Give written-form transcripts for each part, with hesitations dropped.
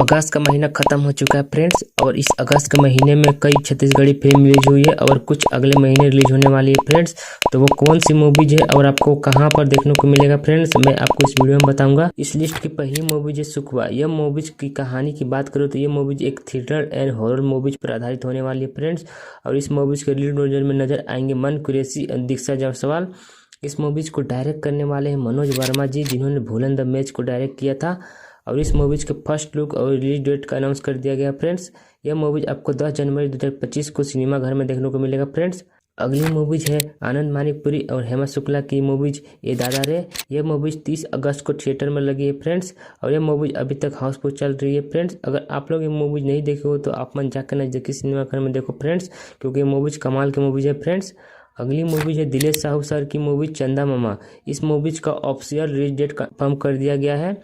अगस्त का महीना खत्म हो चुका है फ्रेंड्स, और इस अगस्त के महीने में कई छत्तीसगढ़ी फिल्म रिलीज हुई है और कुछ अगले महीने रिलीज होने वाली है फ्रेंड्स। तो वो कौन सी मूवीज है और आपको कहां पर देखने को मिलेगा फ्रेंड्स, मैं आपको इस वीडियो में बताऊंगा। इस लिस्ट की पहली मूवीज है सुखवा। यह मूवीज की कहानी की बात करूँ तो ये मूवीज एक थ्रिलर एंड हॉरर मूवीज पर आधारित होने वाली है फ्रेंड्स। और इस मूवीज के लीड रोल में नजर आएंगे मन कुरैशी और दीक्षा जायसवाल। इस मूवीज को डायरेक्ट करने वाले हैं मनोज वर्मा जी, जिन्होंने भूलन द मैच को डायरेक्ट किया था। और इस मूवीज के फर्स्ट लुक और रिलीज डेट का अनाउंस कर दिया गया फ्रेंड्स। यह मूवीज आपको 10 जनवरी 2025 को सिनेमा घर में देखने को मिलेगा फ्रेंड्स। अगली मूवीज है आनंद मानिकपुरी और हेमा शुक्ला की मूवीज ये दादा रे। यह मूवीज 30 अगस्त को थिएटर में लगी है फ्रेंड्स, और यह मूवीज अभी तक हाउसफुल चल रही है फ्रेंड्स। अगर आप लोग ये मूवीज नहीं देखे हो तो आप मन जाकर नजदीकी सिनेमा घर में देखो फ्रेंड्स, क्योंकि ये मूवीज कमाल की मूवीज है फ्रेंड्स। अगली मूवीज है दिलेश साहू सर की मूवीज चंदा मामा। इस मूवीज का ऑफिशियल रिलीज डेट कंफर्म कर दिया गया है।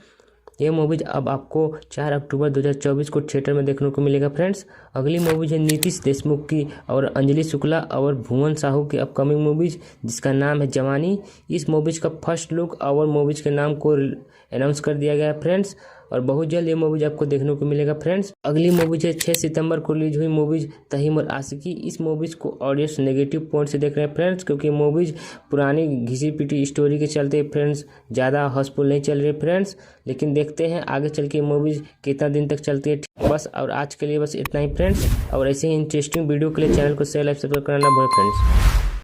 ये मूवीज अब आपको 4 अक्टूबर 2024 को थिएटर में देखने को मिलेगा फ्रेंड्स। अगली मूवीज है नीतीश देशमुख की और अंजलि शुक्ला और भुवन साहू की अपकमिंग मूवीज, जिसका नाम है जवानी। इस मूवीज का फर्स्ट लुक और मूवीज के नाम को अनाउंस कर दिया गया है फ्रेंड्स, और बहुत जल्द ये मूवीज आपको देखने को मिलेगा फ्रेंड्स। अगली मूवीज है 6 सितंबर को रिलीज हुई मूवीज तहीम और आशिकी। इस मूवीज को ऑडियंस नेगेटिव पॉइंट से देख रहे हैं फ्रेंड्स, क्योंकि मूवीज पुरानी घिसी पिटी स्टोरी के चलते फ्रेंड्स ज़्यादा हाउसफुल नहीं चल रही फ्रेंड्स। लेकिन देखते हैं आगे चल के मूवीज कितना दिन तक चलती है बस। और आज के लिए बस इतना ही फ्रेंड्स, और ऐसे ही इंटरेस्टिंग वीडियो के लिए चैनल को शेयर लाइक सब्सक्राइब करना ना भूलें फ्रेंड्स।